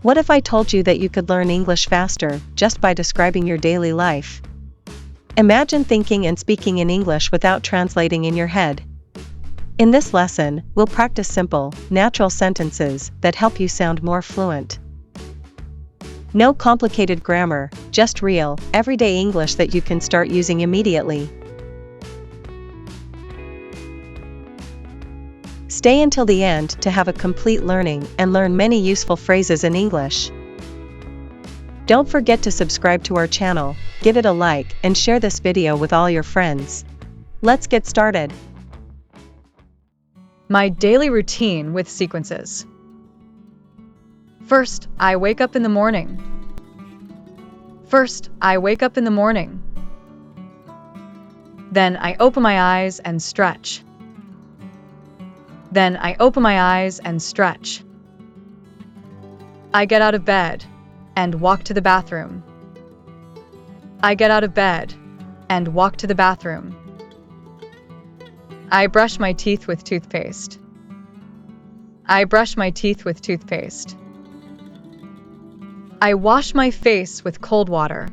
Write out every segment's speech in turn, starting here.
What if I told you that you could learn English faster just by describing your daily life? Imagine thinking and speaking in English without translating in your head. In this lesson, we'll practice simple, natural sentences that help you sound more fluent. No complicated grammar, just real, everyday English that you can start using immediately. Stay until the end to have a complete learning and learn many useful phrases in English. Don't forget to subscribe to our channel, give it a like, and share this video with all your friends. Let's get started. My daily routine with sequences. First, I wake up in the morning. First, I wake up in the morning. Then I open my eyes and stretch. Then I open my eyes and stretch. I get out of bed and walk to the bathroom. I get out of bed and walk to the bathroom. I brush my teeth with toothpaste. I brush my teeth with toothpaste. I wash my face with cold water.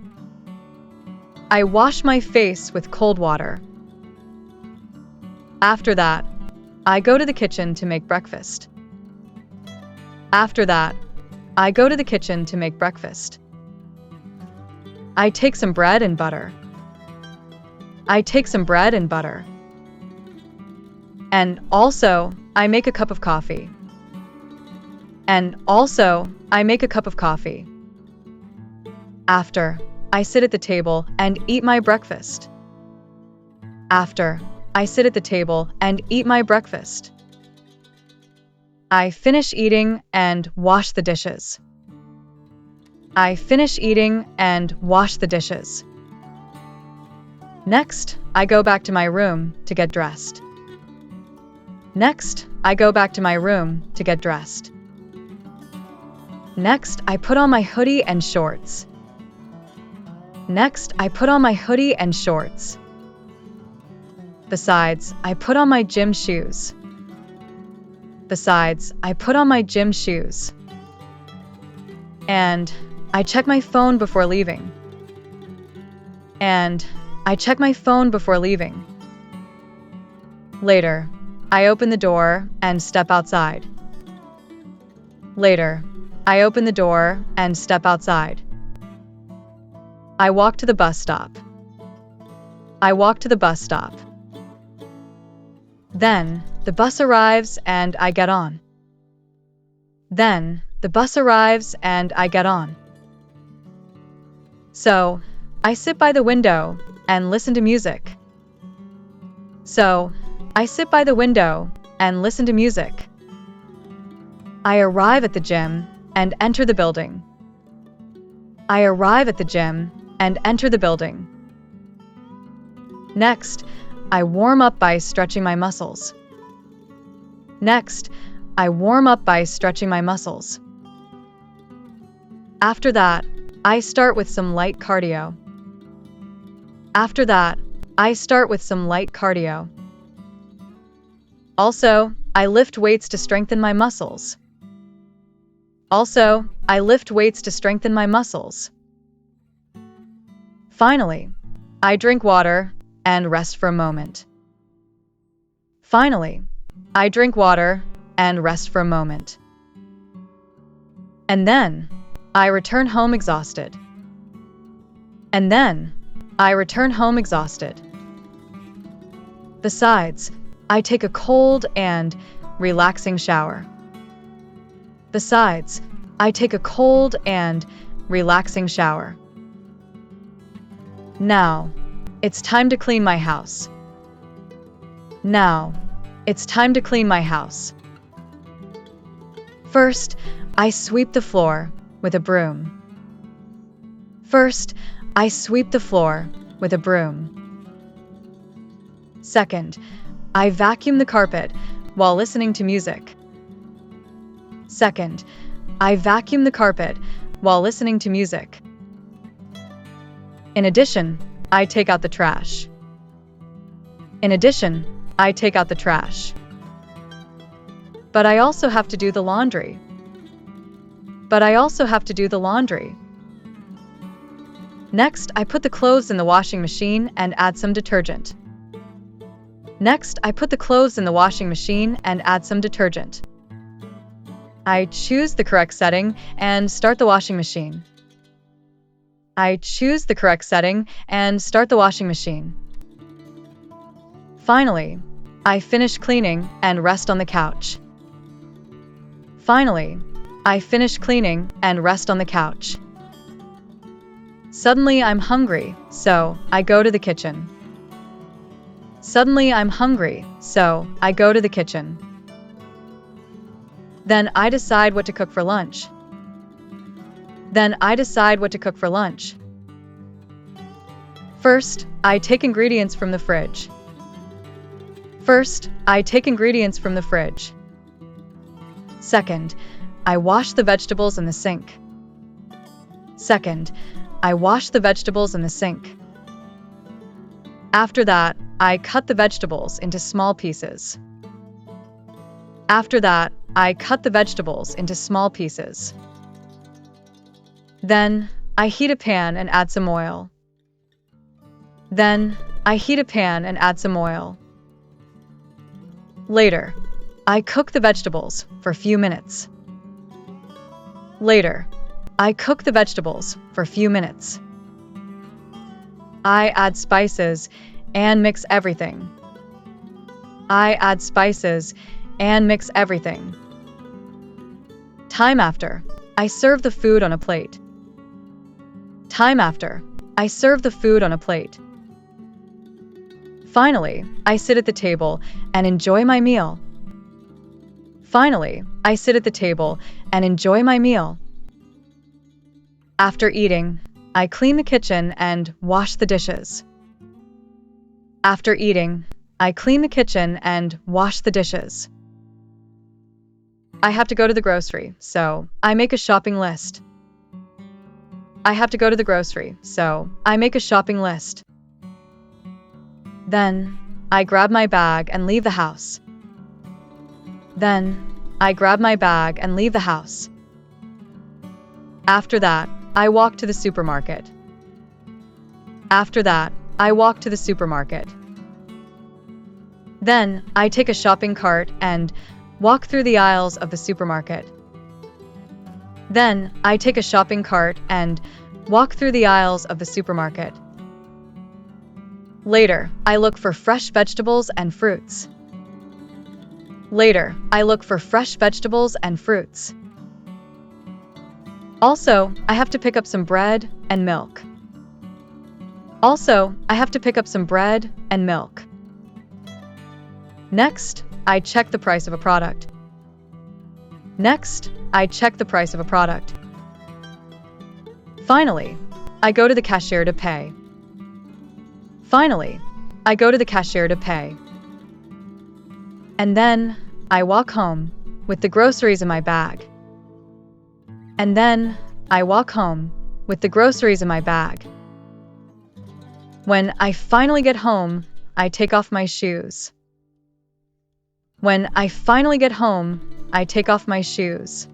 I wash my face with cold water. After that, I go to the kitchen to make breakfast. After that, I go to the kitchen to make breakfast. I take some bread and butter. I take some bread and butter. And also, I make a cup of coffee. And also, I make a cup of coffee. After, I sit at the table and eat my breakfast. After, I sit at the table and eat my breakfast. I finish eating and wash the dishes. I finish eating and wash the dishes. Next, I go back to my room to get dressed. Next, I go back to my room to get dressed. Next, I put on my hoodie and shorts. Next, I put on my hoodie and shorts. Besides, I put on my gym shoes. Besides, I put on my gym shoes. And I check my phone before leaving. And I check my phone before leaving. Later, I open the door and step outside. Later, I open the door and step outside. I walk to the bus stop. I walk to the bus stop. Then, the bus arrives and I get on. Then, the bus arrives and I get on. So, I sit by the window and listen to music. So, I sit by the window and listen to music. I arrive at the gym and enter the building. I arrive at the gym and enter the building. Next, I warm up by stretching my muscles. Next, I warm up by stretching my muscles. After that, I start with some light cardio. After that, I start with some light cardio. Also, I lift weights to strengthen my muscles. Also, I lift weights to strengthen my muscles. Finally, I drink water and rest for a moment. Finally, I drink water and rest for a moment. And then, I return home exhausted. And then, I return home exhausted. Besides, I take a cold and relaxing shower. Besides, I take a cold and relaxing shower. Now, it's time to clean my house. Now, it's time to clean my house. First, I sweep the floor with a broom. First, I sweep the floor with a broom. Second, I vacuum the carpet while listening to music. Second, I vacuum the carpet while listening to music. In addition, I take out the trash. In addition, I take out the trash. But I also have to do the laundry. but I also have to do the laundry. Next, I put the clothes in the washing machine and add some detergent. Next, I put the clothes in the washing machine and add some detergent. I choose the correct setting and start the washing machine. I choose the correct setting and start the washing machine. Finally, I finish cleaning and rest on the couch. Finally, I finish cleaning and rest on the couch. Suddenly I'm hungry, so I go to the kitchen. Suddenly I'm hungry, so I go to the kitchen. Then I decide what to cook for lunch. Then I decide what to cook for lunch. First, I take ingredients from the fridge. First, I take ingredients from the fridge. Second, I wash the vegetables in the sink. Second, I wash the vegetables in the sink. After that, I cut the vegetables into small pieces. After that, I cut the vegetables into small pieces. Then, I heat a pan and add some oil. Then, I heat a pan and add some oil. Later, I cook the vegetables for a few minutes. Later, I cook the vegetables for a few minutes. I add spices and mix everything. I add spices and mix everything. Time after, I serve the food on a plate. Time after, I serve the food on a plate. Finally, I sit at the table and enjoy my meal. Finally, I sit at the table and enjoy my meal. After eating, I clean the kitchen and wash the dishes. After eating, I clean the kitchen and wash the dishes. I have to go to the grocery, so I make a shopping list. I have to go to the grocery, so I make a shopping list. Then, I grab my bag and leave the house. Then, I grab my bag and leave the house. After that, I walk to the supermarket. After that, I walk to the supermarket. Then, I take a shopping cart and walk through the aisles of the supermarket. Then, I take a shopping cart and walk through the aisles of the supermarket. Later, I look for fresh vegetables and fruits. Later, I look for fresh vegetables and fruits. Also, I have to pick up some bread and milk. Also, I have to pick up some bread and milk. Next, I check the price of a product. Next, I check the price of a product. Finally, I go to the cashier to pay. Finally, I go to the cashier to pay. And then, I walk home with the groceries in my bag. And then, I walk home with the groceries in my bag. When I finally get home, I take off my shoes. When I finally get home, I take off my shoes.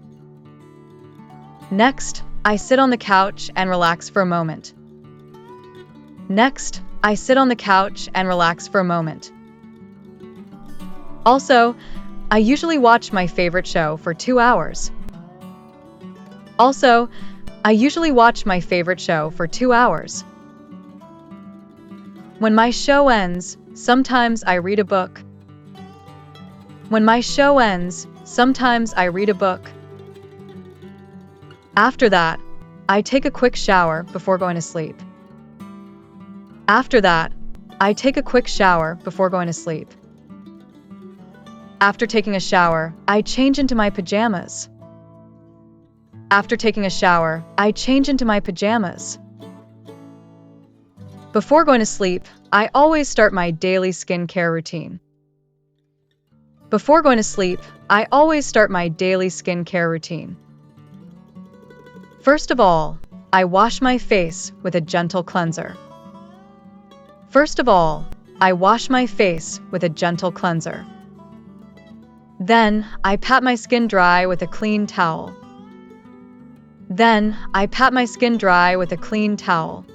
Next, I sit on the couch and relax for a moment. Next, I sit on the couch and relax for a moment. Also, I usually watch my favorite show for 2 hours. Also, I usually watch my favorite show for 2 hours. When my show ends, sometimes I read a book. When my show ends, sometimes I read a book. After that, I take a quick shower before going to sleep. After that, I take a quick shower before going to sleep. After taking a shower, I change into my pajamas. After taking a shower, I change into my pajamas. Before going to sleep, I always start my daily skincare routine. Before going to sleep, I always start my daily skincare routine. First of all, I wash my face with a gentle cleanser. First of all, I wash my face with a gentle cleanser. Then, I pat my skin dry with a clean towel. Then, I pat my skin dry with a clean towel.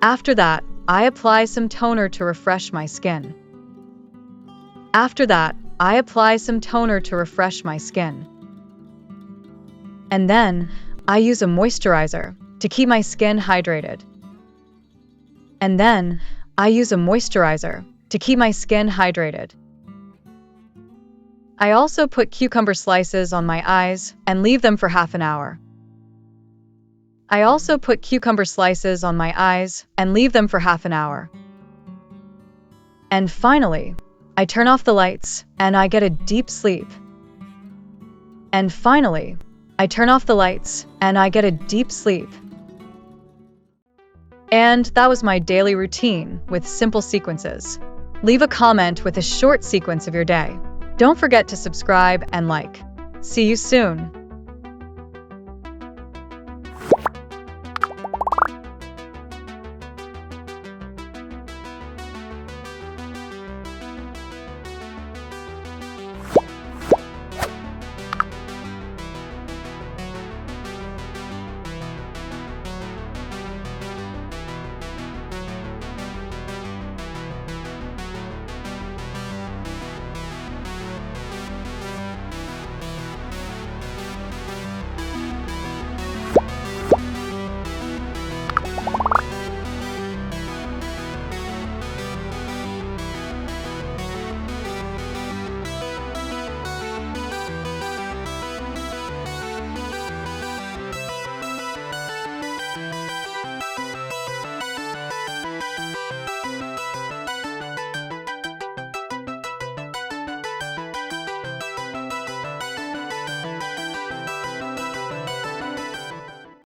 After that, I apply some toner to refresh my skin. After that, I apply some toner to refresh my skin. And then, I use a moisturizer to keep my skin hydrated. And then, I use a moisturizer to keep my skin hydrated. I also put cucumber slices on my eyes and leave them for half an hour. I also put cucumber slices on my eyes and leave them for half an hour. And finally, I turn off the lights and I get a deep sleep. And finally, I turn off the lights and I get a deep sleep. And that was my daily routine with simple sequences. Leave a comment with a short sequence of your day. Don't forget to subscribe and like. See you soon.